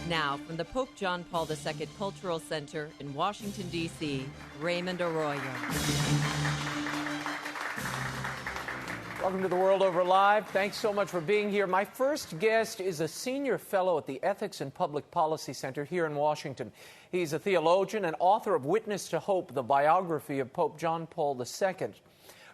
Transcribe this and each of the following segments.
Now, from the Pope John Paul II Cultural Center in Washington, D.C., Raymond Arroyo. Welcome to The World Over Live. Thanks so much for being here. My first guest is a senior fellow at the Ethics and Public Policy Center here in Washington. He's a theologian and author of Witness to Hope, the biography of Pope John Paul II.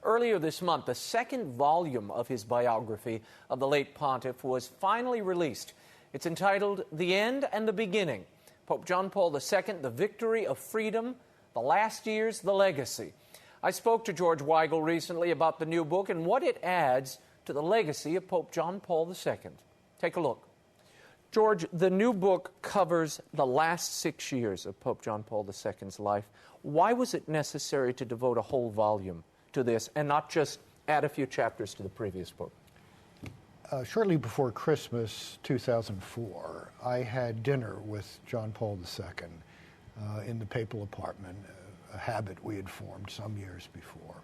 Earlier this month, the second volume of his biography of the late pontiff was finally released. It's entitled The End and the Beginning, Pope John Paul II, The Victory of Freedom, The Last Years, The Legacy. I spoke to George Weigel recently about the new book and what it adds to the legacy of Pope John Paul II. Take a look. George, the new book covers the last 6 years of Pope John Paul II's life. Why was it necessary to devote a whole volume to this and not just add a few chapters to the previous book? Shortly before Christmas 2004, I had dinner with John Paul II in the papal apartment, a habit we had formed some years before.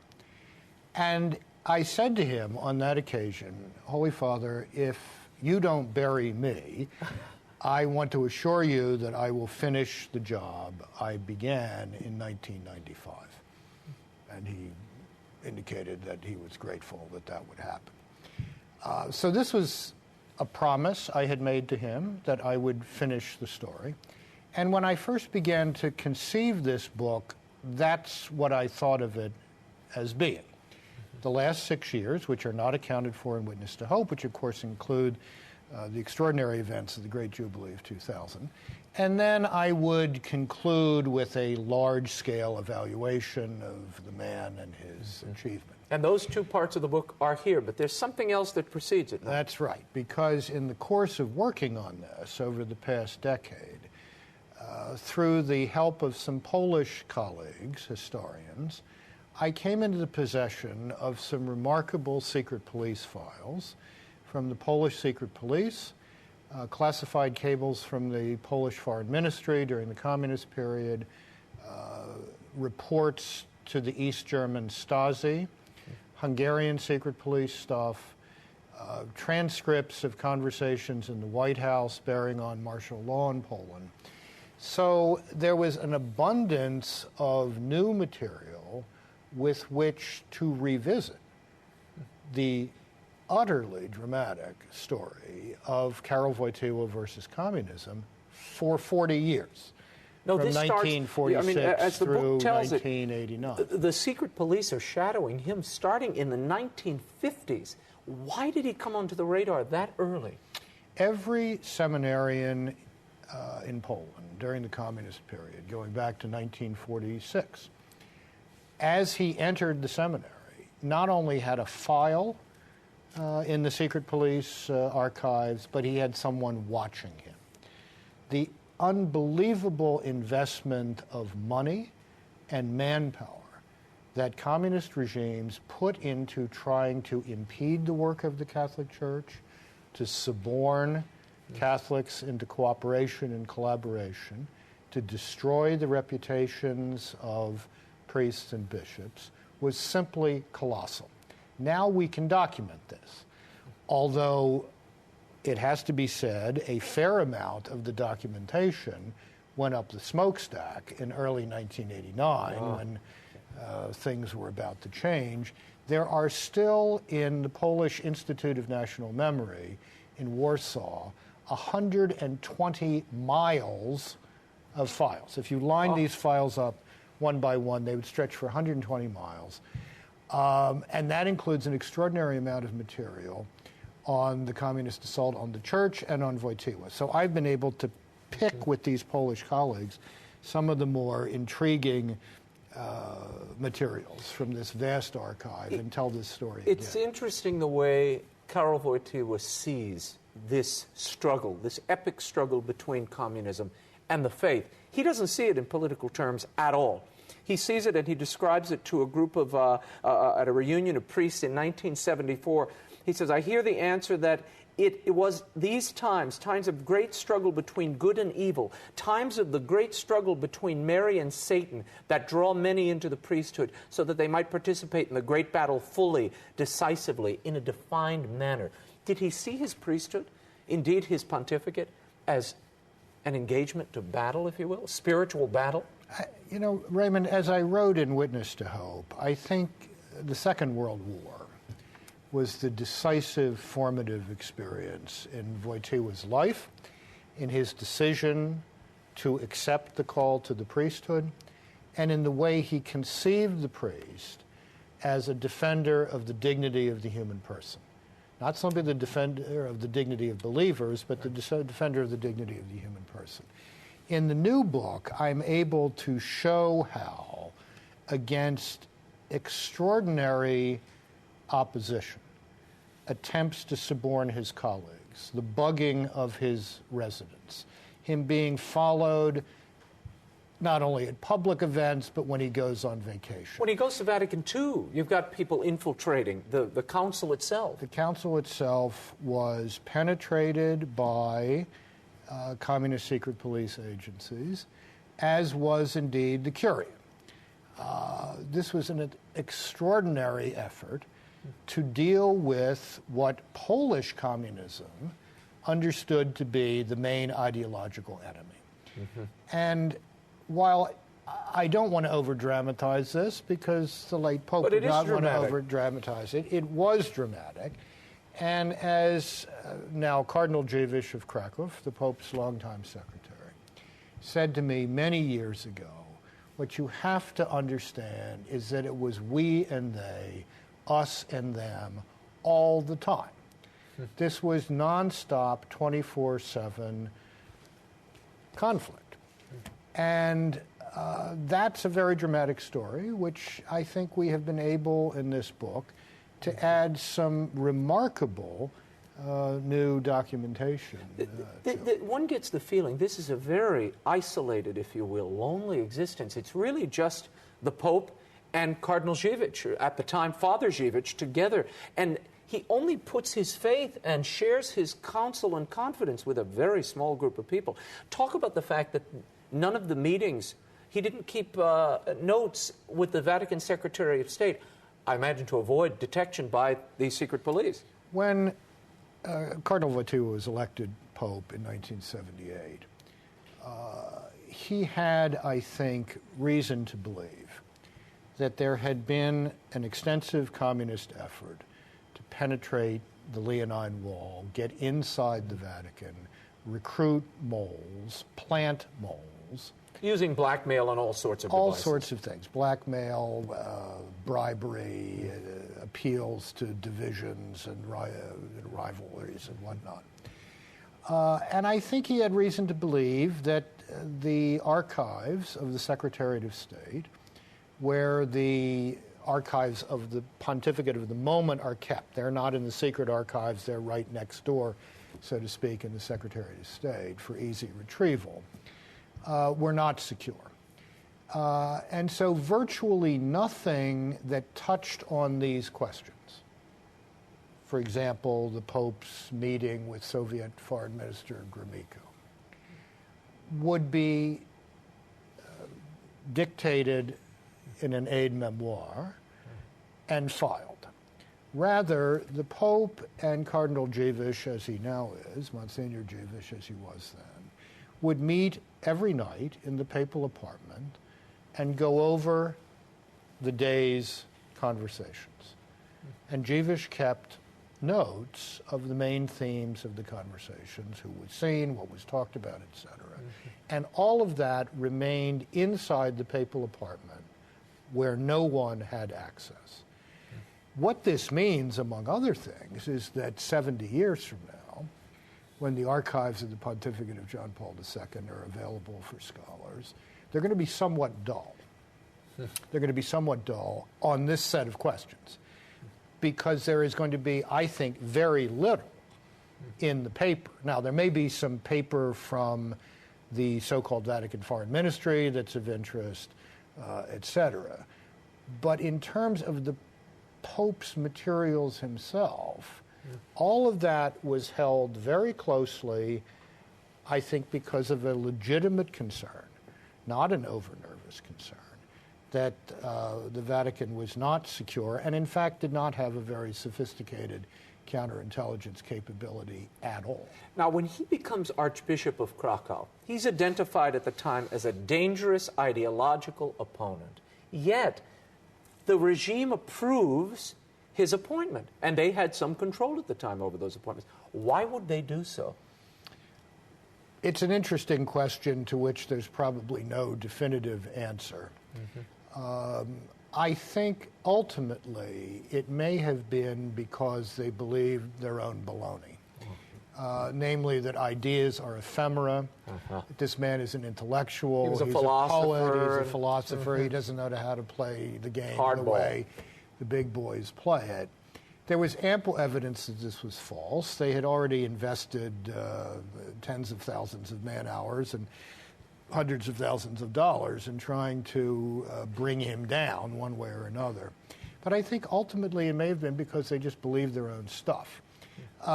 And I said to him on that occasion, Holy Father, if you don't bury me, I want to assure you that I will finish the job I began in 1995. And he indicated that he was grateful that that would happen. So this was a promise I had made to him that I would finish the story. And when I first began to conceive this book, that's what I thought of it as being. The last 6 years, which are not accounted for in Witness to Hope, which of course include the extraordinary events of the Great Jubilee of 2000. And then I would conclude with a large-scale evaluation of the man and his achievement. And those two parts of the book are here, but there's something else that precedes it now. That's right, because in the course of working on this over the past decade, through the help of some Polish colleagues, historians, I came into the possession of some remarkable secret police files from the Polish secret police, classified cables from the Polish Foreign Ministry during the communist period, reports to the East German Stasi, Hungarian secret police stuff, transcripts of conversations in the White House bearing on martial law in Poland. So there was an abundance of new material with which to revisit the utterly dramatic story of Karol Wojtyła versus communism for 40 years. No, from this 1946 as the through book tells 1989. The secret police are shadowing him starting in the 1950s. Why did he come onto the radar that early? Every seminarian in Poland during the communist period, going back to 1946, as he entered the seminary, not only had a file in the secret police archives, but he had someone watching him. The unbelievable investment of money and manpower that communist regimes put into trying to impede the work of the Catholic Church, to suborn Catholics into cooperation and collaboration, to destroy the reputations of priests and bishops, was simply colossal. Now we can document this, although it has to be said a fair amount of the documentation went up the smokestack in early 1989 when things were about to change. There are still in the Polish Institute of National Memory in Warsaw 120 miles of files. If you line these files up one by one, they would stretch for 120 miles. And that includes an extraordinary amount of material on the communist assault on the church and on Wojtyła. So I've been able to pick with these Polish colleagues some of the more intriguing materials from this vast archive and tell this story It's again. interesting the way Karol Wojtyła sees this struggle, this epic struggle between communism and the faith. He doesn't see it in political terms at all. He sees it and he describes it to a group of, at a reunion of priests in 1974, He says, I hear the answer that it was these times of great struggle between good and evil, times of the great struggle between Mary and Satan that draw many into the priesthood so that they might participate in the great battle fully, decisively, in a defined manner. Did he see his priesthood, indeed his pontificate, as an engagement to battle, if you will, spiritual battle? You know, Raymond, as I wrote in Witness to Hope, I think the Second World War was the decisive, formative experience in Wojtyła's life, in his decision to accept the call to the priesthood, and in the way he conceived the priest as a defender of the dignity of the human person. Not simply the defender of the dignity of believers, but the defender of the dignity of the human person. In the new book, I'm able to show how, against extraordinary opposition, attempts to suborn his colleagues, the bugging of his residents, him being followed not only at public events, but when he goes on vacation. When he goes to Vatican II, you've got people infiltrating the council itself. The council itself was penetrated by communist secret police agencies, as was indeed the Curia. This was an extraordinary effort to deal with what Polish communism understood to be the main ideological enemy. Mm-hmm. And while I don't want to over-dramatize this, because the late Pope did not want to over-dramatize it, it was dramatic. And as now Cardinal Dziwisz of Krakow, the Pope's longtime secretary, said to me many years ago, what you have to understand is that it was we and they, us and them, all the time. This was nonstop, 24/7 conflict. And that's a very dramatic story, which I think we have been able in this book to add some remarkable new documentation. One gets the feeling this is a very isolated, if you will, lonely existence. It's really just the Pope and Cardinal Dziwisz, at the time Father Dziwisz, together. And he only puts his faith and shares his counsel and confidence with a very small group of people. Talk about the fact that none of the meetings, he didn't keep notes with the Vatican Secretary of State, I imagine to avoid detection by the secret police. When Cardinal Wojtyła was elected Pope in 1978, he had, I think, reason to believe that there had been an extensive communist effort to penetrate the Leonine Wall, get inside the Vatican, recruit moles, plant moles. Using blackmail and all sorts of all devices. Sorts of things. Blackmail, bribery, appeals to divisions and rivalries and whatnot. And I think he had reason to believe that the archives of the Secretariat of State, where the archives of the pontificate of the moment are kept. They're not in the secret archives, they're right next door, so to speak, in the Secretariat of State for easy retrieval, were not secure. And so virtually nothing that touched on these questions, for example, the Pope's meeting with Soviet Foreign Minister Gromyko, would be dictated in an aide-memoire and filed. Rather, the Pope and Cardinal Dziwisz, as he now is, Monsignor Dziwisz as he was then, would meet every night in the papal apartment and go over the day's conversations. And Dziwisz kept notes of the main themes of the conversations, who was seen, what was talked about, etc. Mm-hmm. And all of that remained inside the papal apartment, where no one had access. What this means, among other things, is that 70 years from now, when the archives of the pontificate of John Paul II are available for scholars, they're going to be somewhat dull. They're going to be somewhat dull on this set of questions, because there is going to be, I think, very little in the paper. Now, there may be some paper from the so-called Vatican Foreign Ministry that's of interest, etc. But in terms of the Pope's materials himself, All of that was held very closely, I think, because of a legitimate concern, not an over-nervous concern, that the Vatican was not secure and, in fact, did not have a very sophisticated counterintelligence capability at all. Now, when he becomes Archbishop of Krakow, he's identified at the time as a dangerous ideological opponent. Yet, the regime approves his appointment, and they had some control at the time over those appointments. Why would they do so? It's an interesting question to which there's probably no definitive answer. I think ultimately it may have been because they believed their own baloney. Namely that ideas are ephemera, that this man is an intellectual, he's a poet, he's a philosopher, he doesn't know how to play the game the way the big boys play it. There was ample evidence that this was false. They had already invested tens of thousands of man-hours and hundreds of thousands of dollars in trying to bring him down one way or another. But I think ultimately it may have been because they just believed their own stuff.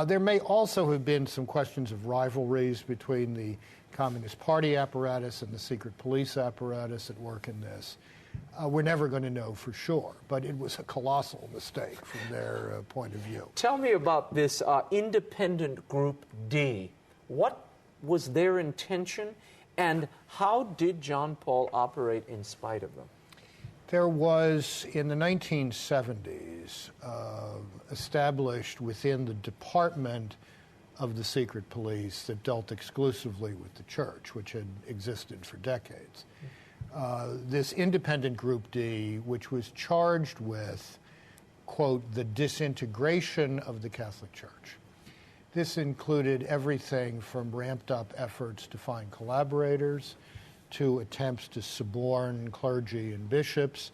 There may also have been some questions of rivalries between the Communist Party apparatus and the secret police apparatus at work in this. We're never going to know for sure, but it was a colossal mistake from their point of view. Tell me about this independent group D. What was their intention, and how did John Paul operate in spite of them? There was, in the 1970s, established within the department of the secret police that dealt exclusively with the church, which had existed for decades. This independent group D, which was charged with, quote, the disintegration of the Catholic Church. This included everything from ramped-up efforts to find collaborators, to attempts to suborn clergy and bishops.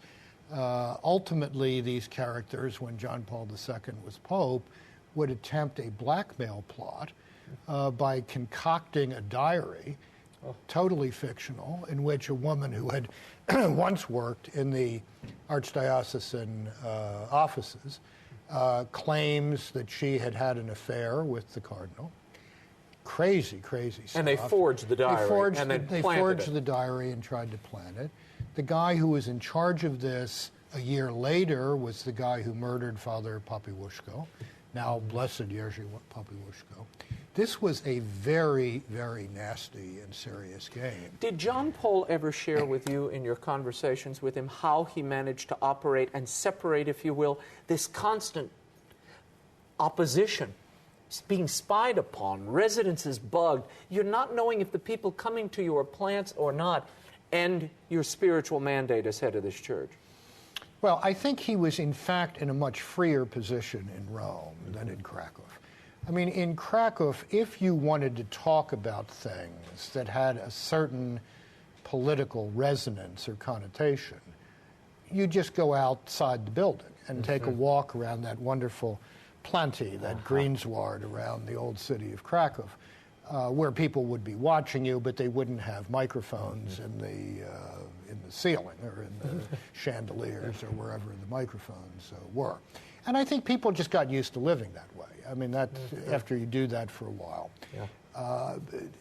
Ultimately, these characters, when John Paul II was Pope, would attempt a blackmail plot by concocting a diary, totally fictional, in which a woman who had once worked in the archdiocesan offices claims that she had had an affair with the cardinal. Crazy stuff. And they forged the diary. They forged the diary and tried to plant it. The guy who was in charge of this a year later was the guy who murdered Father Papiłuszko, now Blessed Jerzy Papiłuszko. This was a very, very nasty and serious game. Did John Paul ever share with you in your conversations with him how he managed to operate and separate, if you will, this constant opposition, being spied upon, residences bugged, you're not knowing if the people coming to you are plants or not, and your spiritual mandate as head of this church? Well, I think he was, in fact, in a much freer position in Rome than in Krakow. I mean, in Krakow, if you wanted to talk about things that had a certain political resonance or connotation, you just go outside the building and take a walk around that wonderful planty, that greensward around the old city of Krakow, where people would be watching you, but they wouldn't have microphones in the ceiling or in the chandeliers or wherever the microphones were. And I think people just got used to living that way. I mean, that after you do that for a while.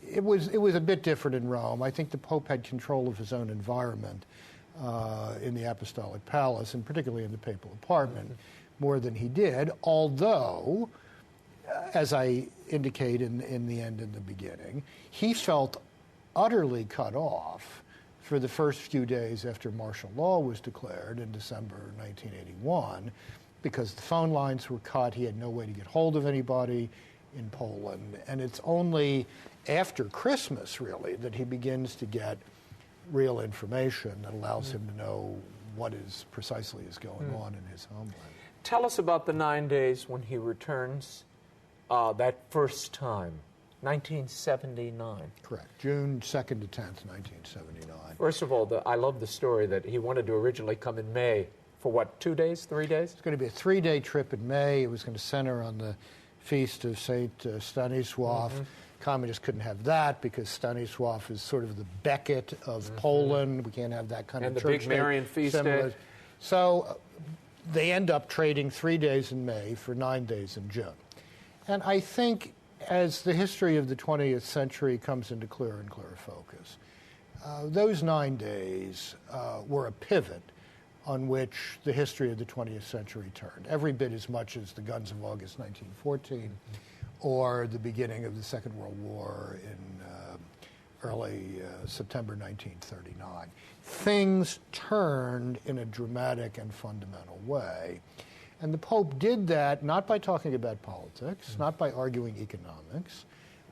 It was a bit different in Rome. I think the Pope had control of his own environment in the Apostolic Palace, and particularly in the papal apartment, more than he did, although, as I indicate in the end and the beginning, he felt utterly cut off for the first few days after martial law was declared in December 1981, because the phone lines were cut. He had no way to get hold of anybody in Poland. And it's only after Christmas, really, that he begins to get real information that allows him to know what precisely is going on in his homeland. Tell us about the 9 days when he returns that first time, 1979. Correct. June 2nd to 10th, 1979. First of all, I love the story that he wanted to originally come in May. For what, 2 days, 3 days? It's going to be a 3-day trip in May. It was going to center on the feast of St. Stanisław. Communists couldn't have that because Stanisław is sort of the Becket of Poland. We can't have that kind of church. And the big Marian feast day. So they end up trading 3 days in May for 9 days in June. And I think as the history of the 20th century comes into clearer and clearer focus, those 9 days were a pivot on which the history of the 20th century turned, every bit as much as the guns of August 1914 or the beginning of the Second World War in early September 1939. Things turned in a dramatic and fundamental way. And the Pope did that not by talking about politics, not by arguing economics,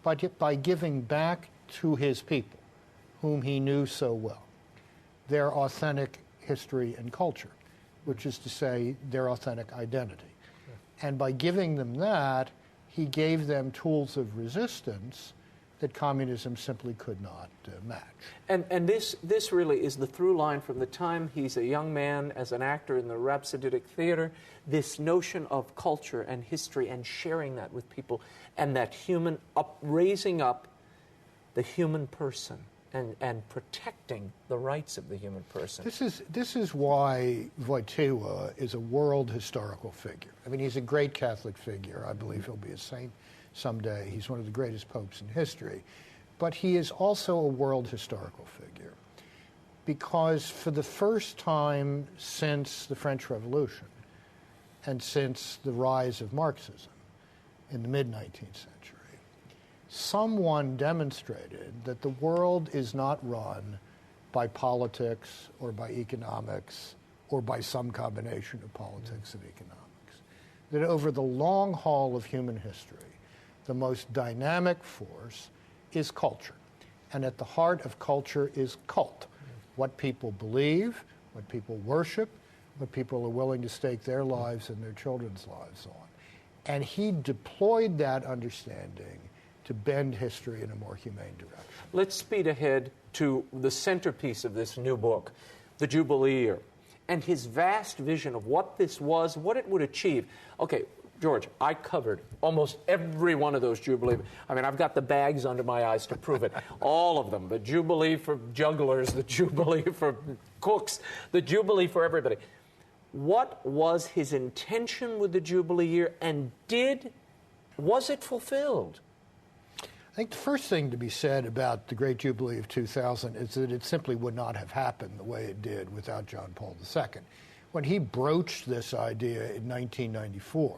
but by giving back to his people, whom he knew so well, their authentic history and culture, which is to say their authentic identity. And by giving them that, he gave them tools of resistance that communism simply could not match. And this really is the through line from the time he's a young man as an actor in the Rhapsodic Theater, this notion of culture and history and sharing that with people, and that raising up the human person and protecting the rights of the human person. This is why Wojtyła is a world historical figure. I mean, he's a great Catholic figure. I believe he'll be a saint someday. He's one of the greatest popes in history. But he is also a world historical figure because for the first time since the French Revolution and since the rise of Marxism in the mid-19th century, someone demonstrated that the world is not run by politics or by economics or by some combination of politics and economics. That over the long haul of human history, the most dynamic force is culture. And at the heart of culture is cult. What people believe, what people worship, what people are willing to stake their lives and their children's lives on. And he deployed that understanding to bend history in a more humane direction. Let's speed ahead to the centerpiece of this new book, the Jubilee Year, and his vast vision of what this was, what it would achieve. Okay, George, I covered almost every one of those Jubilee. I mean, I've got the bags under my eyes to prove it. All of them. The Jubilee for jugglers, the Jubilee for cooks, the Jubilee for everybody. What was his intention with the Jubilee Year, and was it fulfilled? I think the first thing to be said about the Great Jubilee of 2000 is that it simply would not have happened the way it did without John Paul II. When he broached this idea in 1994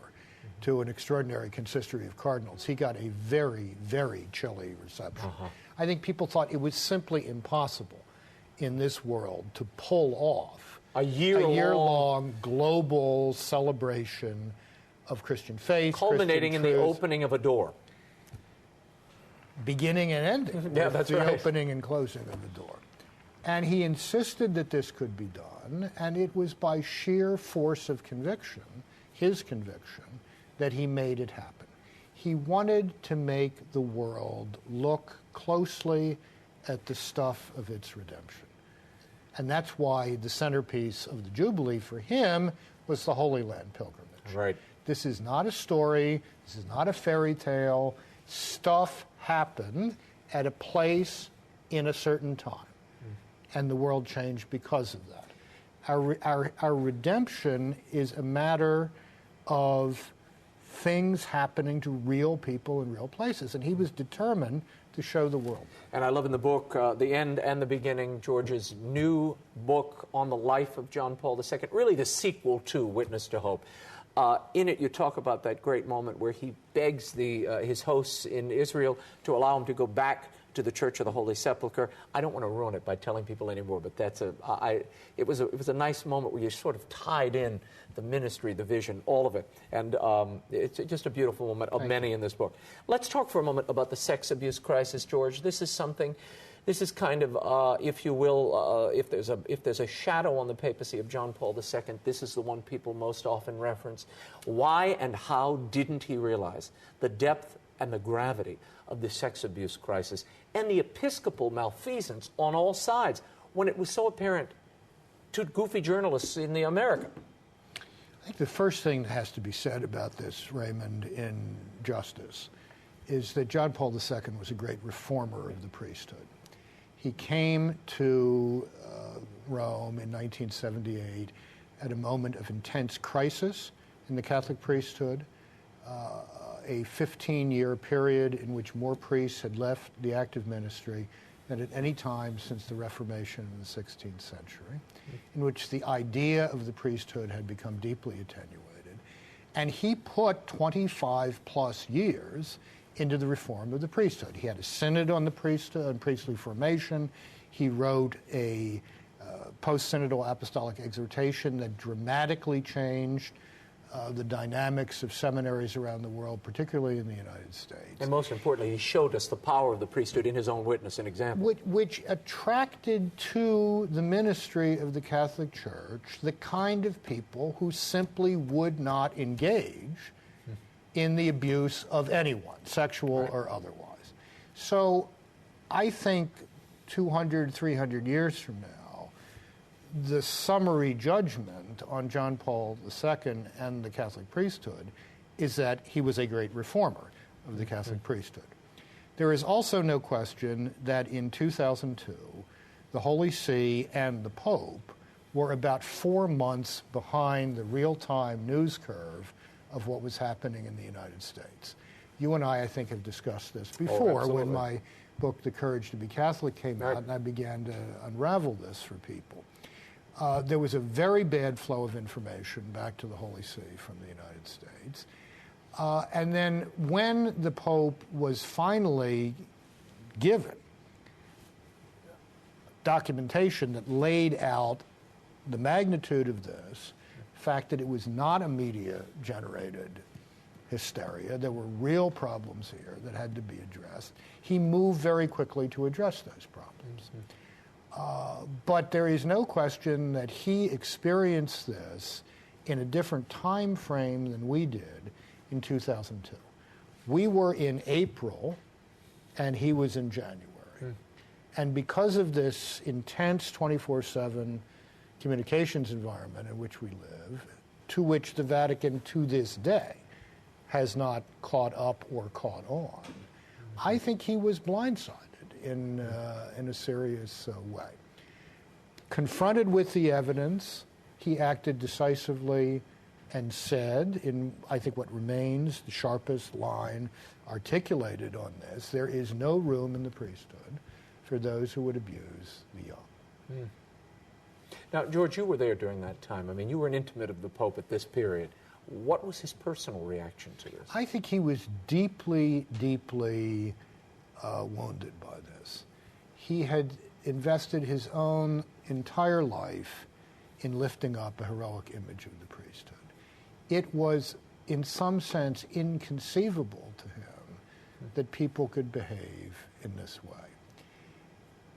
to an extraordinary consistory of cardinals, he got a very, very chilly reception. I think people thought it was simply impossible in this world to pull off a year-long global celebration of Christian faith, culminating in the opening of a door. Beginning and ending. Yeah, that's the right. Opening and closing of the door. And he insisted that this could be done, and it was by sheer force of conviction, his conviction, that he made it happen. He wanted to make the world look closely at the stuff of its redemption. And that's why the centerpiece of the Jubilee for him was the Holy Land pilgrimage. Right. This is not a story. This is not a fairy tale. Stuff happened at a place in a certain time. And the world changed because of that. Our redemption is a matter of things happening to real people in real places. And he was determined to show the world. And I love in the book, the end and the beginning, George's new book on the life of John Paul II, really the sequel to Witness to Hope. In it, you talk about that great moment where he begs his hosts in Israel to allow him to go back to the Church of the Holy Sepulchre. I don't want to ruin it by telling people anymore, but it was a nice moment where you sort of tied in the ministry, the vision, all of it. And it's just a beautiful moment of many in this book. Let's talk for a moment about the sex abuse crisis, George. This is kind of, if you will, if there's a shadow on the papacy of John Paul II, this is the one people most often reference. Why and how didn't he realize the depth and the gravity of the sex abuse crisis and the episcopal malfeasance on all sides when it was so apparent to goofy journalists in the America? I think the first thing that has to be said about this, Raymond, in justice, is that John Paul II was a great reformer of the priesthood. He came to Rome in 1978 at a moment of intense crisis in the Catholic priesthood. a 15-year period in which more priests had left the active ministry than at any time since the Reformation in the 16th century, in which the idea of the priesthood had become deeply attenuated. And he put 25 plus years into the reform of the priesthood. He had a synod on the priesthood and priestly formation. He wrote a post-synodal apostolic exhortation that dramatically changed the dynamics of seminaries around the world, particularly in the United States. And most importantly, he showed us the power of the priesthood in his own witness and example. Which attracted to the ministry of the Catholic Church the kind of people who simply would not engage in the abuse of anyone, sexual or otherwise. So I think 200, 300 years from now, the summary judgment on John Paul II and the Catholic priesthood is that he was a great reformer of the Catholic priesthood. There is also no question that in 2002, the Holy See and the Pope were about 4 months behind the real-time news curve of what was happening in the United States. You and I think, have discussed this before when my book, The Courage to be Catholic, came out, and I began to unravel this for people. There was a very bad flow of information back to the Holy See from the United States. And then when the Pope was finally given documentation that laid out the magnitude of this, the fact that it was not a media-generated hysteria, there were real problems here that had to be addressed, he moved very quickly to address those problems. But there is no question that he experienced this in a different time frame than we did in 2002. We were in April, and he was in January. And because of this intense 24/7 communications environment in which we live, to which the Vatican to this day has not caught up or caught on, I think he was blindsided in a serious way. Confronted with the evidence, he acted decisively and said, in I think what remains the sharpest line articulated on this, there is no room in the priesthood for those who would abuse the young. Now, George, you were there during that time. I mean, you were an intimate of the Pope at this period. What was his personal reaction to this? I think he was deeply, deeply wounded by this. He had invested his own entire life in lifting up a heroic image of the priesthood. It was, in some sense, inconceivable to him that people could behave in this way.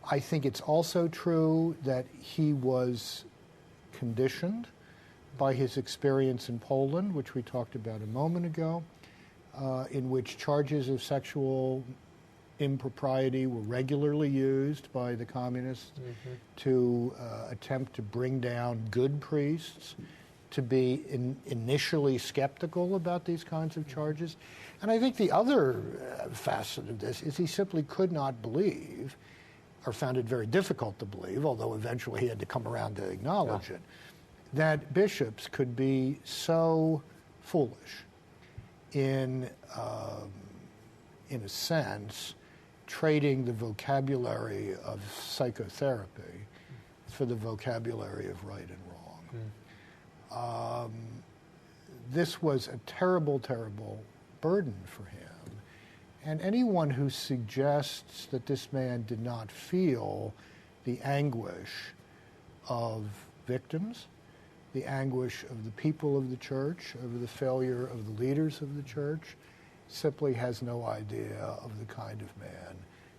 I think it's also true that he was conditioned by his experience in Poland, which we talked about a moment ago, in which charges of sexual impropriety were regularly used by the communists to attempt to bring down good priests, to be initially skeptical about these kinds of charges. And I think the other facet of this is he simply could not believe, or found it very difficult to believe, although eventually he had to come around to acknowledge it, that bishops could be so foolish in a sense, trading the vocabulary of psychotherapy for the vocabulary of right and wrong. This was a terrible, terrible burden for him. And anyone who suggests that this man did not feel the anguish of victims, the anguish of the people of the church over the failure of the leaders of the church, simply has no idea of the kind of man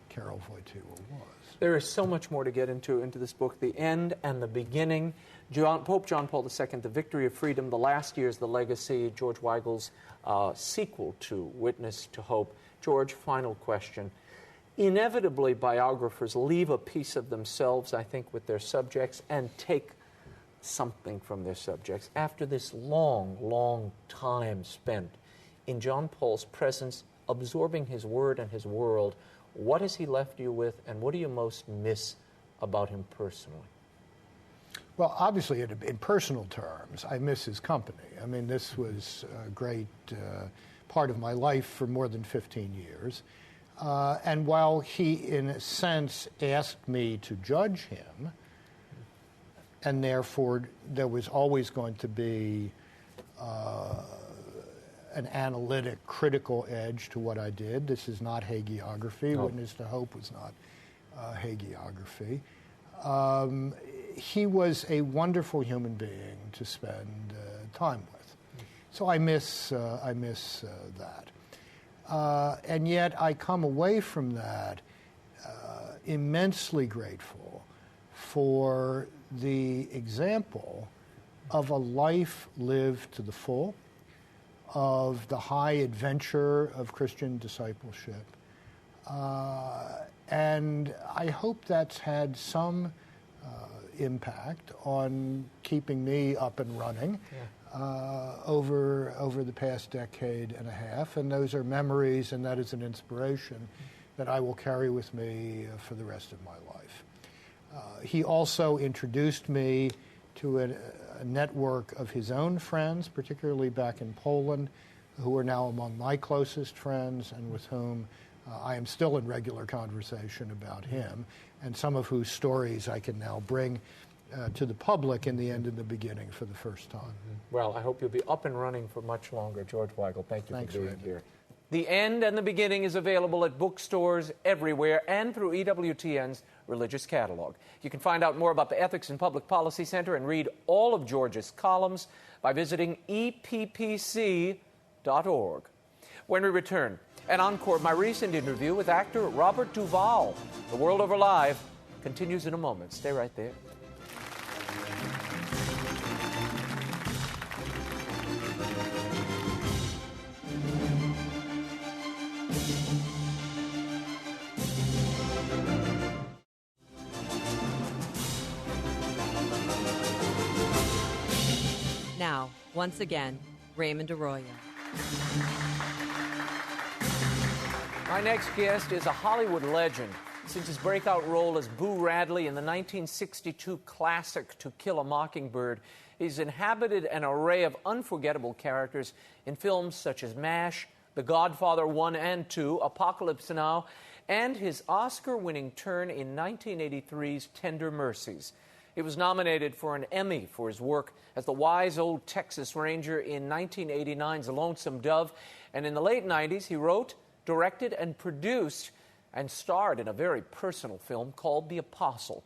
Karol Wojtyła was. There is so much more to get into this book, the end and the beginning. Pope John Paul II, The Victory of Freedom, The Last Years, The Legacy, George Weigel's sequel to Witness to Hope. George, final question. Inevitably, biographers leave a piece of themselves, I think, with their subjects and take something from their subjects. After this long, long time spent in John Paul's presence, absorbing his word and his world, what has he left you with, and what do you most miss about him personally? Well, obviously, in personal terms, I miss his company. I mean, this was a great part of my life for more than 15 years. And while he, in a sense, asked me to judge him, and therefore there was always going to be an analytic, critical edge to what I did. This is not hagiography. No. Witness to Hope was not hagiography. He was a wonderful human being to spend time with. So I miss that. And yet I come away from that immensely grateful for the example of a life lived to the full, of the high adventure of Christian discipleship. And I hope that's had some impact on keeping me up and running over the past decade and a half. And those are memories, and that is an inspiration that I will carry with me for the rest of my life. He also introduced me to a network of his own friends, particularly back in Poland, who are now among my closest friends and with whom I am still in regular conversation about him, and some of whose stories I can now bring to the public in the end and the beginning for the first time. Mm-hmm. Well, I hope you'll be up and running for much longer. George Weigel, thank you Thanks, for being Raymond. here. The End and the Beginning is available at bookstores everywhere and through EWTN's Religious Catalog. You can find out more about the Ethics and Public Policy Center and read all of George's columns by visiting eppc.org. When we return, an encore of my recent interview with actor Robert Duvall. The World Over Live continues in a moment. Stay right there. Now, once again, Raymond Arroyo. My next guest is a Hollywood legend. Since his breakout role as Boo Radley in the 1962 classic To Kill a Mockingbird, he's inhabited an array of unforgettable characters in films such as MASH, The Godfather 1 and 2, Apocalypse Now, and his Oscar-winning turn in 1983's Tender Mercies. He was nominated for an Emmy for his work as the wise old Texas Ranger in 1989's Lonesome Dove, and in the late 90s he wrote, directed, and produced and starred in a very personal film called The Apostle.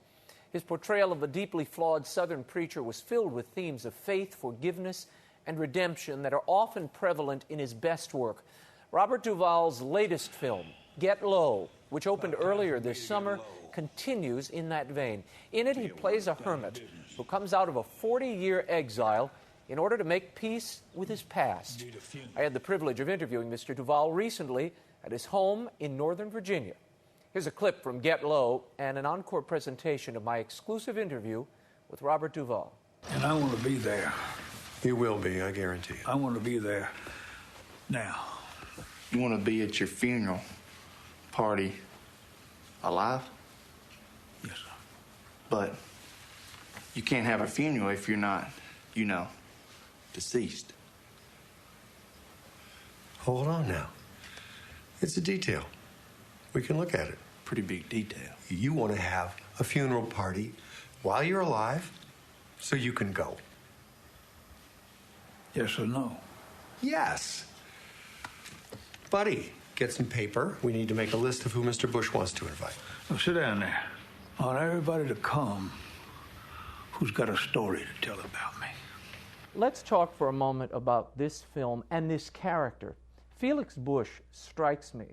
His portrayal of a deeply flawed Southern preacher was filled with themes of faith, forgiveness, and redemption that are often prevalent in his best work. Robert Duvall's latest film, Get Low, which opened earlier this summer, continues in that vein. In it, he plays a hermit who comes out of a 40-year exile in order to make peace with his past. I had the privilege of interviewing Mr. Duvall recently at his home in Northern Virginia. Here's a clip from Get Low and an encore presentation of my exclusive interview with Robert Duvall. And I want to be there. You will be, I guarantee you. I want to be there now. You want to be at your funeral party alive? Yes, sir. But you can't have a funeral if you're not, deceased. Hold on now. It's a detail. We can look at it. Pretty big detail. You want to have a funeral party while you're alive so you can go. Yes or no? Yes. Buddy, get some paper. We need to make a list of who Mr. Bush wants to invite. Now sit down there. I want everybody to come who's got a story to tell about me. Let's talk for a moment about this film and this character. Felix Bush strikes me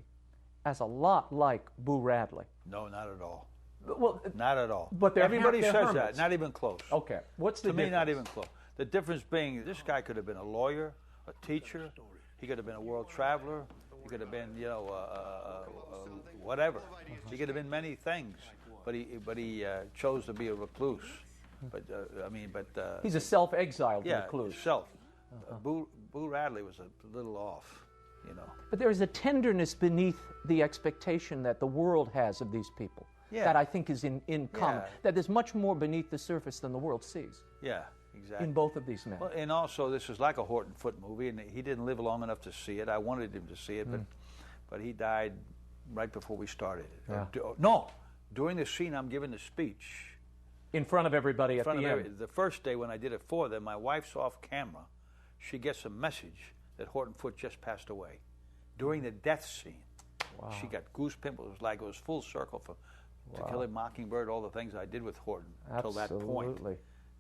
as a lot like Boo Radley. No, not at all. Well, Not at all. but they're Everybody they're says hermits. that. Not even close. Okay, what's the To me, difference? not even close. The difference being this guy could have been a lawyer, a teacher. He could have been a world traveler. He could have been, whatever. He could have been many things, but he chose to be a recluse. But He's a self-exiled yeah, recluse. self. Boo Radley was a little off, But there is a tenderness beneath the expectation that the world has of these people Yeah. that I think is in common. Yeah. That there's much more beneath the surface than the world sees. Yeah, exactly. in both of these men. Well, and also, this is like a Horton Foote movie, and he didn't live long enough to see it. I wanted him to see it, but he died right before we started it. Yeah. During the scene, I'm giving the speech. In front of everybody at the end. The first day when I did it for them, my wife's off camera. She gets a message that Horton Foote just passed away. During the death scene, she got goosebumps. It was like it was full circle for To Kill a Mockingbird, all the things I did with Horton till that point.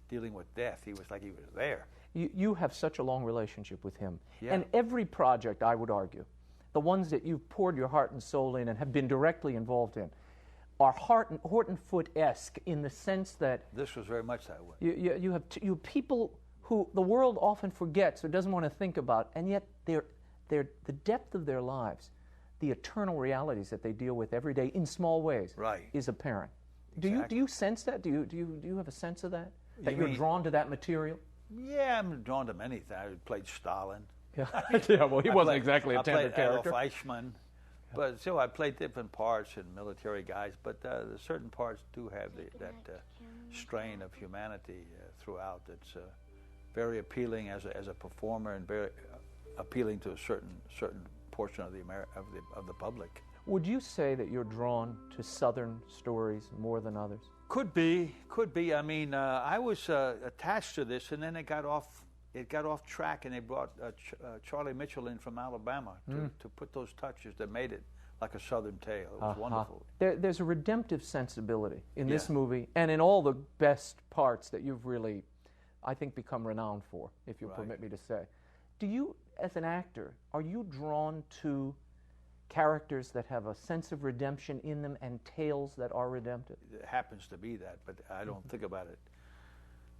Dealing with death, he was like he was there. You have such a long relationship with him. Yeah. And every project, I would argue, the ones that you've poured your heart and soul in and have been directly involved in, are Horton Foote-esque in the sense that this was very much that way. You have people who the world often forgets or doesn't want to think about, and yet the depth of their lives, the eternal realities that they deal with every day in small ways, is apparent. Exactly. Do you sense that? Do you have a sense of that? That You you're drawn to that material? Yeah, I'm drawn to many things. I played Stalin. Yeah, yeah. Well, he wasn't exactly a tender character. I played Adolf Eichmann. But still, I played different parts and military guys, but certain parts do have that strain of humanity throughout. That's very appealing as a performer, and very appealing to a certain portion of the public. Would you say that you're drawn to Southern stories more than others? Could be. I mean, I was attached to this, and then it got off track, and they brought Charlie Mitchell in from Alabama to put those touches that made it like a Southern tale. It was wonderful. There's a redemptive sensibility in this movie, and in all the best parts that you've really, I think, become renowned for, if you permit me to say. Do you, as an actor, are you drawn to characters that have a sense of redemption in them and tales that are redemptive? It happens to be that, but I don't think about it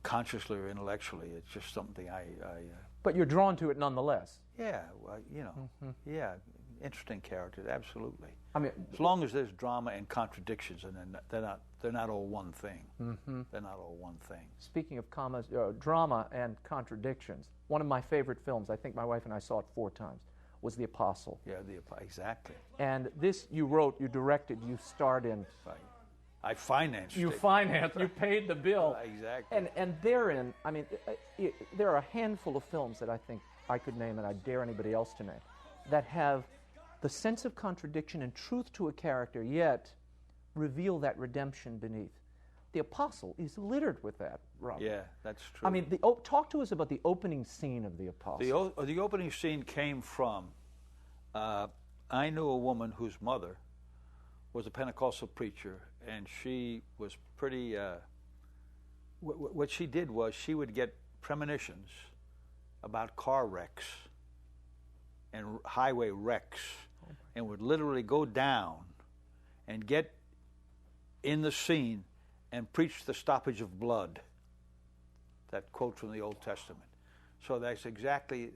consciously or intellectually. It's just something I but you're drawn to it nonetheless. Yeah, well, yeah, interesting characters, absolutely. I mean, as long as there's drama and contradictions, and they're not all one thing. They're not all one thing. Speaking of drama and contradictions, one of my favorite films, I think my wife and I saw it 4 times, was The Apostle. Yeah, exactly. And this you wrote, you directed, you starred in. Right. I financed you it. You paid the bill. Exactly. And therein, I mean, there are a handful of films that I think I could name, and I dare anybody else to name, that have the sense of contradiction and truth to a character, yet reveal that redemption beneath. The Apostle is littered with that, Robert. Yeah, that's true. I mean, talk to us about the opening scene of The Apostle. The opening scene came from, I knew a woman whose mother was a Pentecostal preacher, and she was pretty, what she did was she would get premonitions about car wrecks and highway wrecks, and would literally go down and get in the scene and preach the stoppage of blood. That quote from the Old Testament. So that's exactly,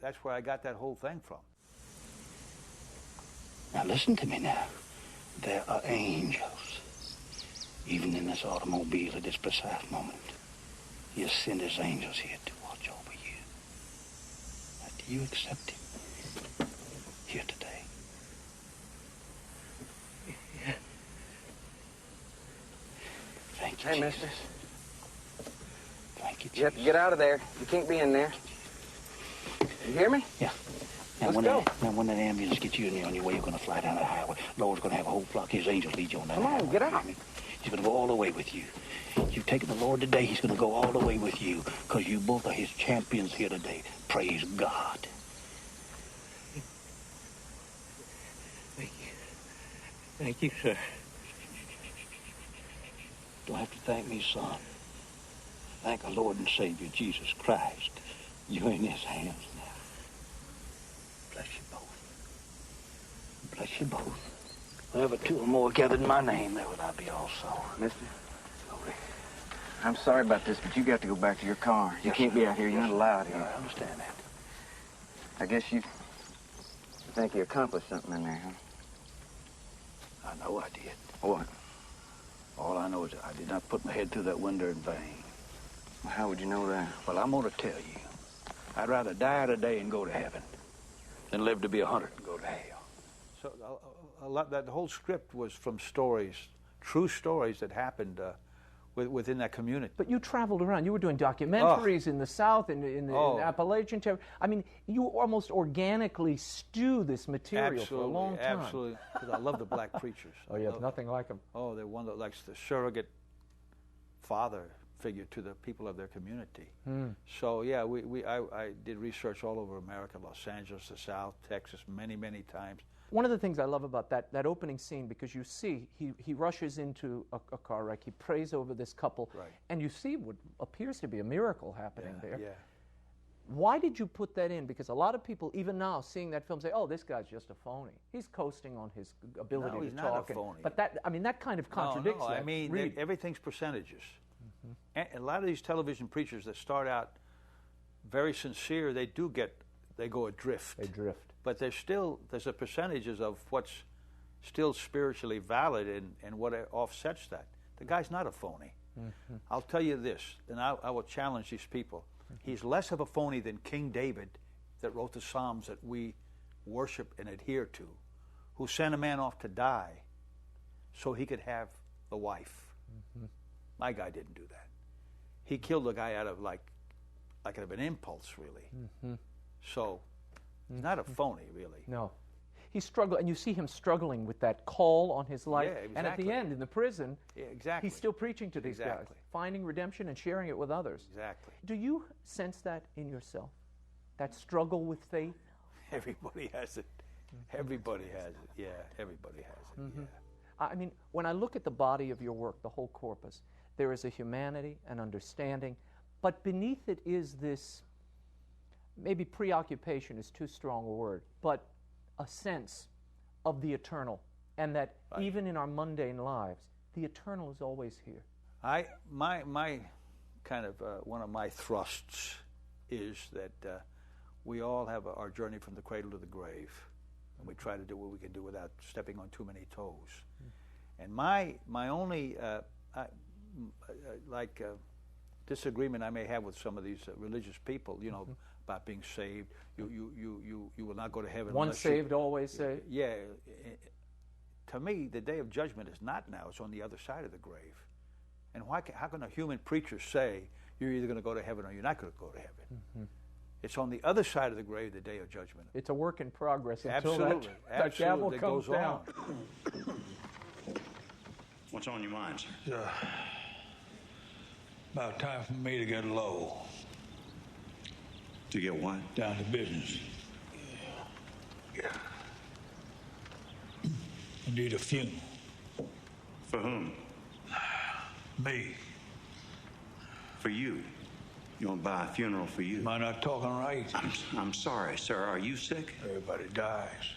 that's where I got that whole thing from. Now listen to me now. There are angels, even in this automobile at this precise moment. He has sent his angels here to watch over you. Now, do you accept him here today? Yeah. Thank you, Hey, Jesus. mister. Thank you, Jesus. You have to get out of there. You can't be in there. You hear me? Yeah. Now, Let's go. When that ambulance gets you in there on your way, you're going to fly down the highway. Lord's going to have a whole flock of his angels lead you on that Come on, highway. get out. He's going to go all the way with you. You've taken the Lord today. He's going to go all the way with you because you both are his champions here today. Praise God. Thank you. Thank you, sir. Don't have to thank me, son. Thank our Lord and Savior, Jesus Christ. You're in his hands now. Bless you both. Bless you both. Wherever 2 or more gathered in my name, there will I be also. Mister, I'm sorry about this, but you got to go back to your car. You can't be out here. You're not allowed here. I understand that. I guess you think you accomplished something in there, huh? I know I did. What? All I know is I did not put my head through that window in vain. Well, how would you know that? Well, I'm going to tell you. I'd rather die today and go to heaven than live to be 100 and go to hell. So that whole script was from stories, true stories that happened within that community. But you traveled around. You were doing documentaries in the South, in the Appalachian territory. I mean, you almost organically stew this material for a long time. Absolutely, because I love the black preachers. Oh, yeah, nothing like them. Oh, they're one that likes the surrogate father figure to the people of their community. So, yeah, I did research all over America, Los Angeles, the South, Texas, many, many times. One of the things I love about that opening scene, because you see he rushes into a car wreck, he prays over this couple, and you see what appears to be a miracle happening there. Yeah. Why did you put that in? Because a lot of people, even now, seeing that film, say, "Oh, this guy's just a phony. He's coasting on his ability to talk." No, he's not a phony. But that kind of contradicts that. I mean, everything's percentages. And a lot of these television preachers that start out very sincere, they go adrift. They drift. But there's a percentages of what's still spiritually valid and what offsets that. The guy's not a phony. I'll tell you this, and I will challenge these people. He's less of a phony than King David, that wrote the Psalms that we worship and adhere to, who sent a man off to die so he could have the wife. My guy didn't do that. He killed the guy out of like out of an impulse, really. So he's not a phony, really. No. He struggled, and you see him struggling with that call on his life. Yeah, exactly. And at the end, in the prison, exactly. he's still preaching to these guys, finding redemption and sharing it with others. Exactly. Do you sense that in yourself, that struggle with faith? Everybody has it. Everybody has it. Yeah, everybody has it. Yeah. I mean, when I look at the body of your work, the whole corpus, there is a humanity, an understanding, but beneath it is this, maybe preoccupation is too strong a word, but a sense of the eternal, and that even in our mundane lives, the eternal is always here. My kind of one of my thrusts is that we all have our journey from the cradle to the grave, and we try to do what we can do without stepping on too many toes. And my only disagreement I may have with some of these religious people, about being saved. You will not go to heaven. Once saved, always saved. Yeah. To me, the day of judgment is not now. It's on the other side of the grave. And how can a human preacher say you're either going to go to heaven or you're not going to go to heaven? It's on the other side of the grave, the day of judgment. It's a work in progress until Absolutely. that gavel comes down. What's on your mind, sir? About time for me to get low. To get what? Down to business. Yeah. I need a funeral. For whom? Me. For you? You want to buy a funeral for you? Am I not talking right? I'm sorry, sir. Are you sick? Everybody dies.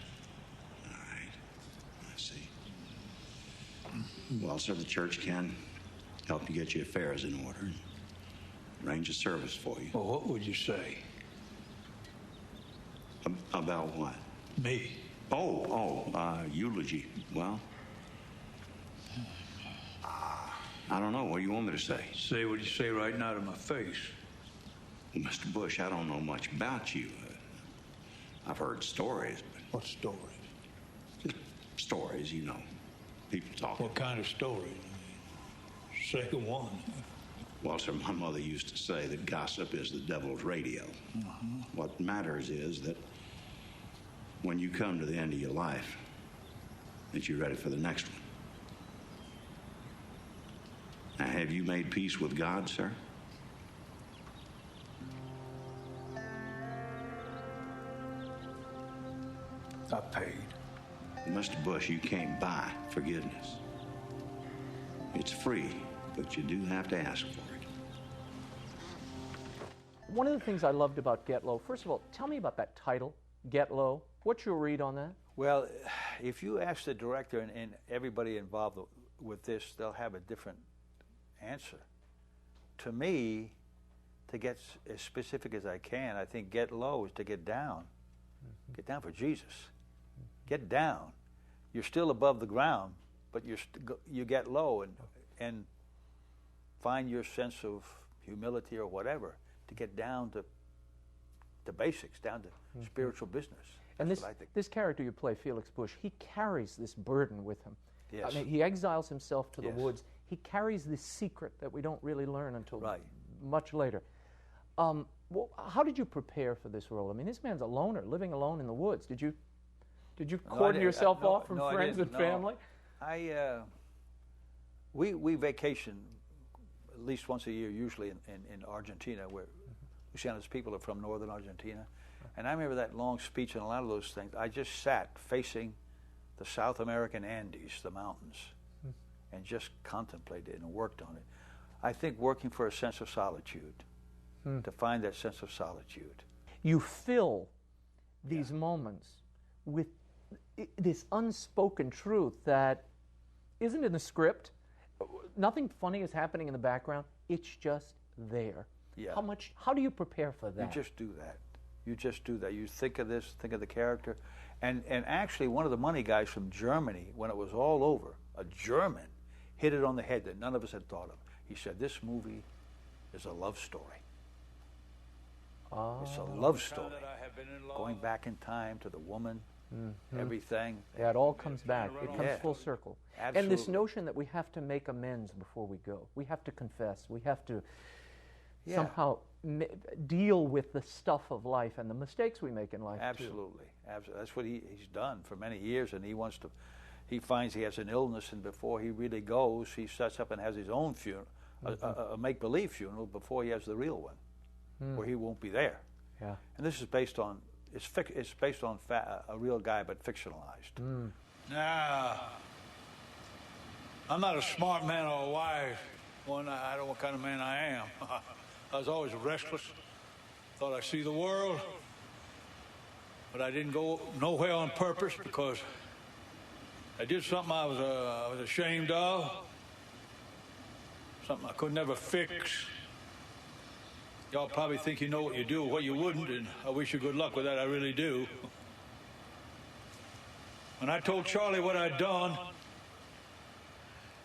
All right. I see. Well, sir, the church can help you get your affairs in order. Arrange a service for you. Well, what would you say? About what? Me. Eulogy. Well, I don't know. What do you want me to say? Say what you say right now to my face. Well, Mr. Bush, I don't know much about you. I've heard stories. But what stories? Just stories, people talking. What kind of stories? Say one. Well, sir, my mother used to say that gossip is the devil's radio. What matters is that when you come to the end of your life, that you're ready for the next one. Now, have you made peace with God, sir? I paid. Mr. Bush, you can't buy forgiveness. It's free, but you do have to ask for it. One of the things I loved about Get Low, first of all, tell me about that title, Get Low. What's your read on that? Well, if you ask the director and everybody involved with this, they'll have a different answer. To me, to get as specific as I can, I think get low is to get down. Get down for Jesus. Get down. You're still above the ground, but you get low and find your sense of humility or whatever to get down to basics, down to spiritual business. And this character you play, Felix Bush, he carries this burden with him. Yes. I mean, he exiles himself to the woods. he carries this secret that we don't really learn until Right. much later. Well, how did you prepare for this role? I mean, this man's a loner, living alone in the woods. Did you cordon yourself off from friends and family? We vacation at least once a year, usually in Argentina, where Luciano's people are from northern Argentina. And I remember that long speech and a lot of those things. I just sat facing the South American Andes, the mountains, and just contemplated and worked on it. I think working for a sense of solitude, to find that sense of solitude. You fill these moments with this unspoken truth that isn't in the script. Nothing funny is happening in the background. It's just there. Yeah. How do you prepare for that? You just do that. You just do that. You think of this, think of the character. And actually, one of the money guys from Germany, when it was all over, a German, hit it on the head that none of us had thought of. He said, this movie is a love story. It's a love story. Going back in time to the woman, everything. Yeah, it all comes back. It comes full circle. Absolutely. And this notion that we have to make amends before we go. We have to confess. We have to somehow deal with the stuff of life and the mistakes we make in life. Absolutely. Absolutely. That's what he's done for many years, and he finds he has an illness, and before he really goes, he sets up and has his own funeral, a make-believe funeral before he has the real one, where he won't be there. Yeah. And this is based on it's based on a real guy, but fictionalized. Nah, I'm not a smart man or a wise one. I don't know what kind of man I am. I was always restless. Thought I'd see the world, but I didn't go nowhere on purpose because I did something I was ashamed of, something I could never fix. Y'all probably think you know what you do, what you wouldn't, and I wish you good luck with that. I really do. When I told Charlie what I'd done,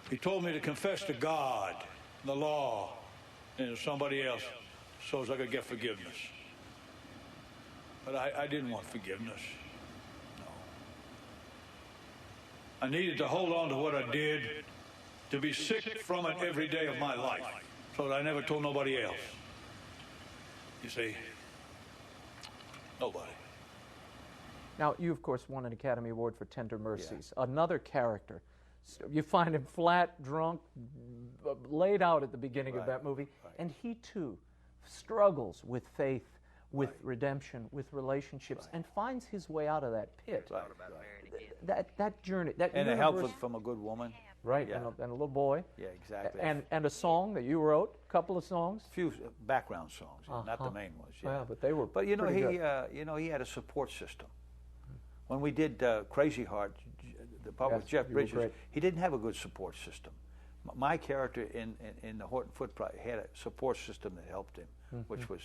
he told me to confess to God, the law, and to somebody else so as I could get forgiveness. But I didn't want forgiveness. No. I needed to hold on to what I did, to be sick from it every day of my life, so that I never told nobody else. You see, nobody. Now, you, of course, won an Academy Award for Tender Mercies. Yeah. Another character. You find him flat, drunk, laid out at the beginning of that movie. Right. And he, too, struggles with faith, with redemption, with relationships, and finds his way out of that pit. Right. That journey. That and a help from a good woman. Right, and a little boy. Yeah, exactly. And a song that you wrote, a couple of songs. A few background songs, not the main ones. Yeah, but they were. But he had a support system. When we did Crazy Heart, the part with Jeff Bridges, he didn't have a good support system. My character in the Horton Foote had a support system that helped him, which was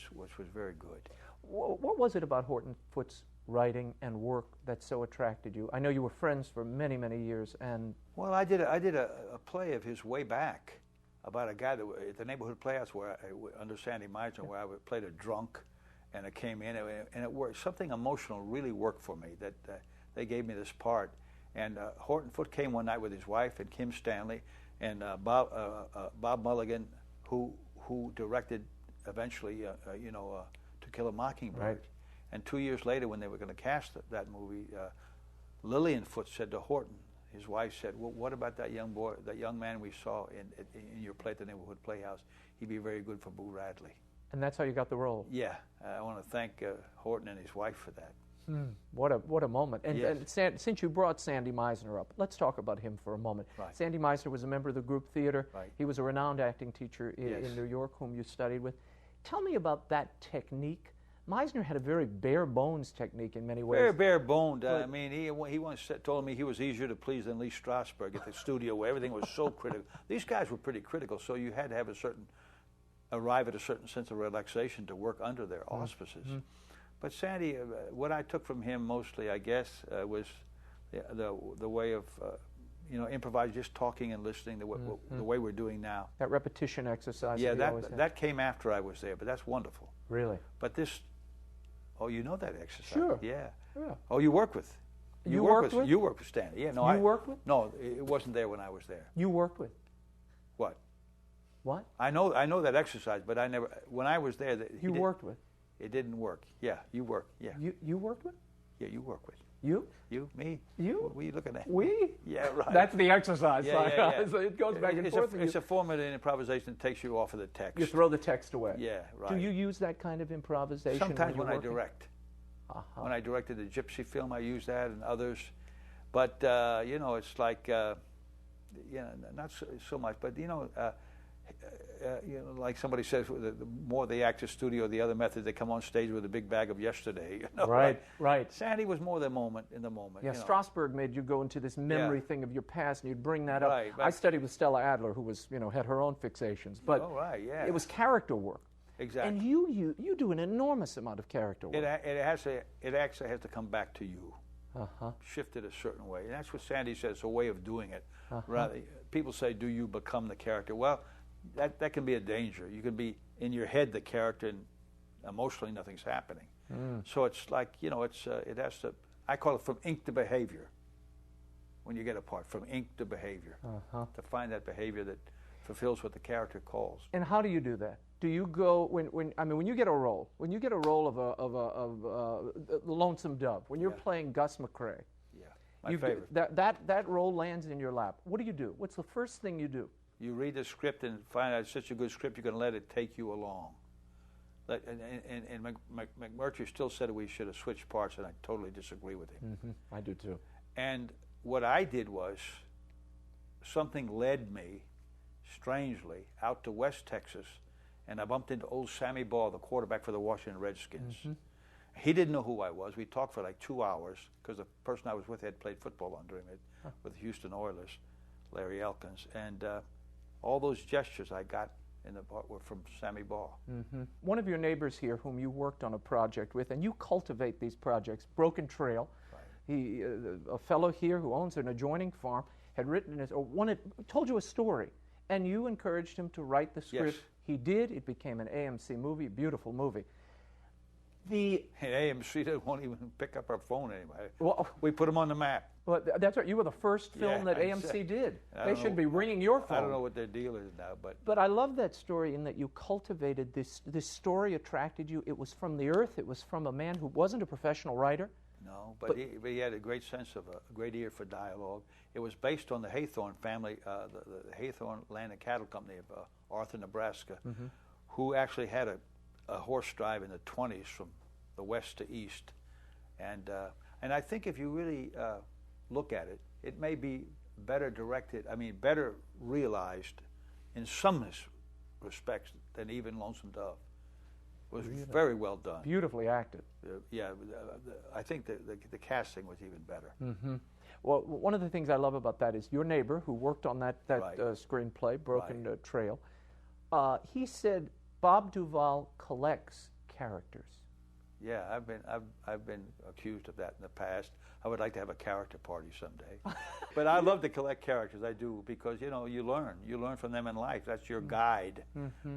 very good. What was it about Horton Foote's writing and work that so attracted you? I know you were friends for many, many years, and well, I did a play of his way back about a guy that at the neighborhood playhouse where under Sandy Meisner, where I played a drunk, and it came in and it worked. Something emotional really worked for me that they gave me this part, and Horton Foote came one night with his wife and Kim Stanley and Bob Mulligan, who directed eventually To Kill a Mockingbird. Right. And 2 years later, when they were going to cast that movie, Lillian Foote said to Horton, his wife said, "Well, what about that young man we saw in your play at the neighborhood playhouse? He'd be very good for Boo Radley." And that's how you got the role. Yeah, I want to thank Horton and his wife for that. What a moment. And, yes. and since you brought Sandy Meisner up, let's talk about him for a moment. Right. Sandy Meisner was a member of the group theater. Right. He was a renowned acting teacher in New York, whom you studied with. Tell me about that technique. Meisner had a very bare-bones technique in many ways. Very bare-boned. I mean, he once told me he was easier to please than Lee Strasberg at the studio, where everything was so critical. These guys were pretty critical, so you had to have arrive at a certain sense of relaxation to work under their auspices. But Sandy, what I took from him mostly, I guess, was the way of improvise, just talking and listening, the way we're doing now. That repetition exercise. Yeah, that came after I was there, but that's wonderful. Really? But this, you know that exercise? Sure. Yeah. Yeah. Oh, you work with? You worked with? You worked with Stanley. Yeah. No. You worked with? No, it wasn't there when I was there. You worked with? What? I know that exercise, but I never. When I was there, you worked with. It didn't work. Yeah, you work. Yeah. You worked with? Yeah, you work with. You? You? Me? You? What are you looking at? We? Yeah, right. That's the exercise. Yeah. So it goes back and forth. It's a form of improvisation that takes you off of the text. You throw the text away. Yeah, right. Do you use that kind of improvisation? Sometimes when I direct. When I directed the Gypsy film, I used that, and others. But it's like, not so much. But like somebody says, the more they act as studio, the other method, they come on stage with a big bag of yesterday. Right. Sandy was more in the moment. Yeah, Strasberg made you go into this memory thing of your past, and you'd bring that up. Right, I studied with Stella Adler, who was, had her own fixations, but it was character work. Exactly. And you do an enormous amount of character work. It actually has to come back to you. Shift it a certain way. And that's what Sandy says, it's a way of doing it. Rather, people say, do you become the character? Well, that can be a danger. You can be in your head the character, and emotionally nothing's happening. So it's like, it has to, I call it from ink to behavior. When you get a part, from ink to behavior. To find that behavior that fulfills what the character calls. And how do you do that? Do you go when you get a role? When you get a role of the Lonesome Dove, when you're playing Gus McCrae, my favorite. That role lands in your lap. What do? What's the first thing you do? You read the script and find out it's such a good script, you're going to let it take you along. And McMurtry still said we should have switched parts, and I totally disagree with him. I do too. And what I did was, something led me, strangely, out to West Texas, and I bumped into old Sammy Baugh, the quarterback for the Washington Redskins. He didn't know who I was. We talked for like 2 hours, because the person I was with had played football under him with the Houston Oilers, Larry Elkins. And all those gestures I got in the part were from Sammy Baugh. One of your neighbors here, whom you worked on a project with, and you cultivate these projects, Broken Trail. He, a fellow here who owns an adjoining farm, had written told you a story, and you encouraged him to write the script. Yes. He did. It became an AMC movie, beautiful movie. AMC won't even pick up our phone anymore. Well, we put them on the map. Well, that's right. You were the first film that AMC did. They should be ringing your phone. I don't know what their deal is now, but. But I love that story in that you cultivated this story attracted you. It was from the earth. It was from a man who wasn't a professional writer. No, but he had a great sense of a great ear for dialogue. It was based on the Haythorne family, the Haythorne Land and Cattle Company of Arthur, Nebraska, who actually had a horse drive in the 20s from the west to east. And I think if you really look at it, it may be better directed, better realized in some respects than even Lonesome Dove. It was very well done. Beautifully acted. I think the casting was even better. Well, one of the things I love about that is your neighbor who worked on that screenplay, Broken Trail, he said Bob Duvall collects characters. Yeah, I've been accused of that in the past. I would like to have a character party someday. But I love to collect characters. I do, because you learn from them in life. That's your guide.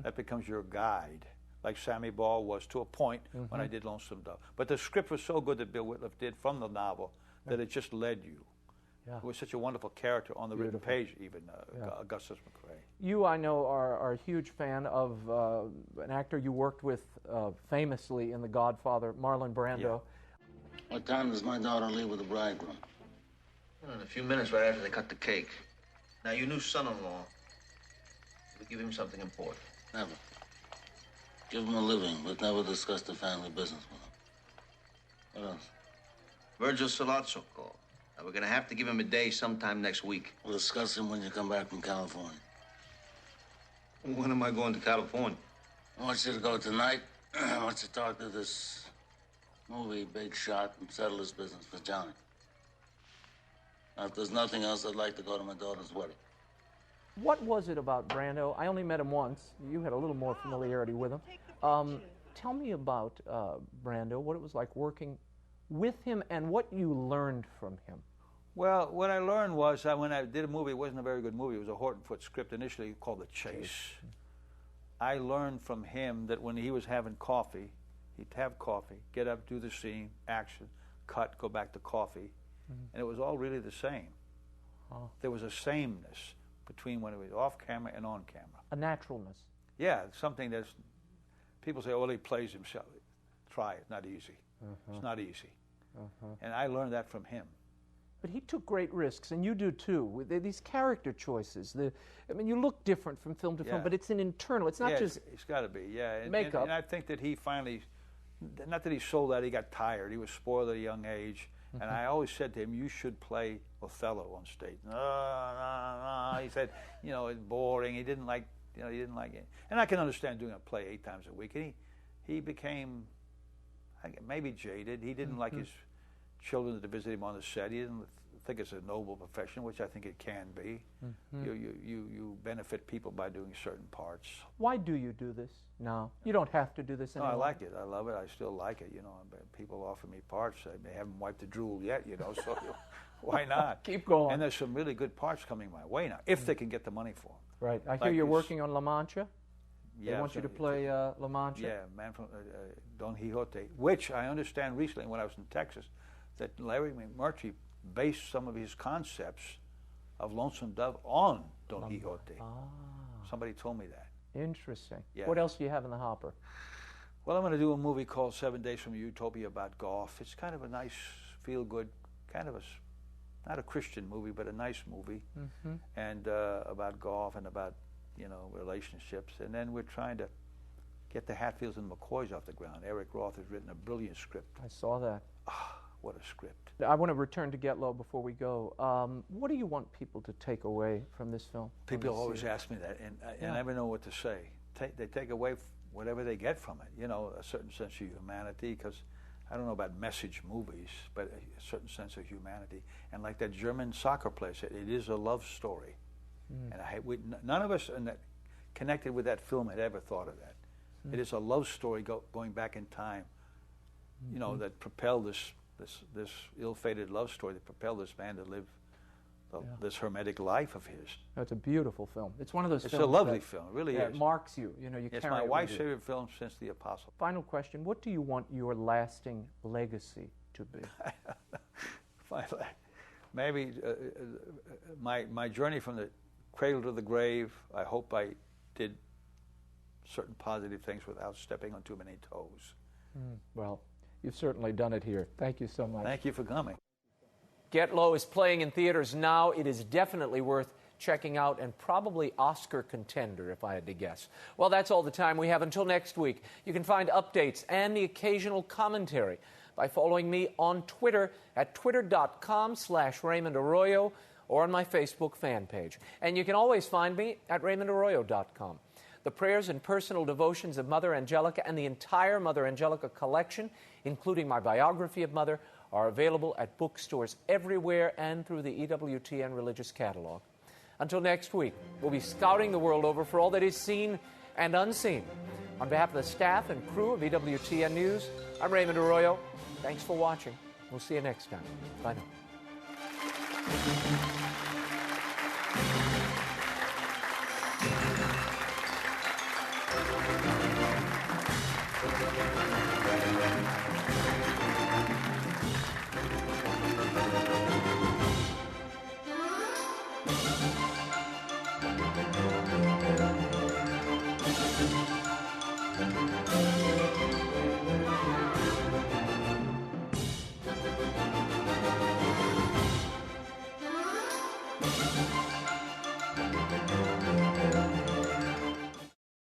That becomes your guide. Like Sammy Baugh was to a point when I did Lonesome Dove. But the script was so good that Bill Whitloff did from the novel that it just led you. It was such a wonderful character on the written page, even Augustus McCrae. You, I know, are a huge fan of an actor you worked with famously in The Godfather, Marlon Brando. What time does my daughter leave with the bridegroom? In a few minutes, right after they cut the cake. Now, your new son-in-law, we give him something important. Never. Give him a living, but never discuss the family business with him. What else? Virgil Sollozzo called. Now, we're going to have to give him a day sometime next week. We'll discuss him when you come back from California. When am I going to California? I want you to go tonight. I want you to talk to this movie big shot and settle his business for Johnny. Now, if there's nothing else, I'd like to go to my daughter's wedding. What was it about Brando? I only met him once. You had a little more familiarity with him. Tell me about Brando, what it was like working with him and what you learned from him. Well, what I learned was when I did a movie, it wasn't a very good movie. It was a Horton Foote script initially called The Chase. I learned from him that when he was having coffee, he'd have coffee, get up, do the scene, action, cut, go back to coffee. And it was all really the same. There was a sameness. between when it was off camera and on camera. A naturalness. Yeah, something that's, people say, oh, he plays himself. Try it, not easy. It's not easy. And I learned that from him. But he took great risks, and you do too, with these character choices. I mean, you look different from film to film, but it's an internal, it's not just it's got to be, makeup. And I think that he finally, not that he sold out, he got tired. He was spoiled at a young age. And I always said to him, you should play Othello on stage. No. He said, you know, it's boring. He didn't like it. And I can understand doing a play 8 times a week. And he became maybe jaded. He didn't like his children to visit him on the set. He didn't think it's a noble profession, which I think it can be. You benefit people by doing certain parts. Why do you do this now? You don't have to do this anymore. No, I like it. I love it. I still like it. You know, people offer me parts. They haven't wiped the drool yet, you know, so why not? Keep going. And there's some really good parts coming my way now, if they can get the money for them. Right. I hear you're working on La Mancha. Yeah, they want you to play La Mancha. Yeah, Man from Don Quixote, which I understand recently when I was in Texas, that Larry McMurtry based some of his concepts of Lonesome Dove on Don Quixote. Somebody told me that. Interesting. Yeah. What else do you have in the hopper? Well, I'm going to do a movie called 7 Days from Utopia about golf. It's kind of a nice, feel-good, kind of not a Christian movie, but a nice movie, and about golf and about, you know, relationships. And then we're trying to get the Hatfields and McCoys off the ground. Eric Roth has written a brilliant script. I saw that. What a script. I want to return to Get Low before we go. What do you want people to take away from this film? People always ask me that, and I never know what to say. They take away whatever they get from it, you know, a certain sense of humanity, because I don't know about message movies, but a certain sense of humanity. And like that German soccer player said, it is a love story. And none of us connected with that film had ever thought of that. It is a love story going back in time, you know, that propelled this ill-fated love story that propelled this man to live this hermetic life of his. No, it's a beautiful film. It's one of those films. It's a lovely film, it really is. It marks you. You know, you it's carry my it wife's with you. favorite film since The Apostle. Final question: what do you want your lasting legacy to be? Maybe my journey from the cradle to the grave. I hope I did certain positive things without stepping on too many toes. Well, you've certainly done it here. Thank you so much. Thank you for coming. Get Low is playing in theaters now. It is definitely worth checking out, and probably Oscar contender, if I had to guess. Well, that's all the time we have until next week. You can find updates and the occasional commentary by following me on Twitter at twitter.com/Raymond Arroyo or on my Facebook fan page. And you can always find me at RaymondArroyo.com. The prayers and personal devotions of Mother Angelica and the entire Mother Angelica collection, including my biography of Mother, are available at bookstores everywhere and through the EWTN Religious Catalog. Until next week, we'll be scouting the world over for all that is seen and unseen. On behalf of the staff and crew of EWTN News, I'm Raymond Arroyo. Thanks for watching. We'll see you next time. Bye now.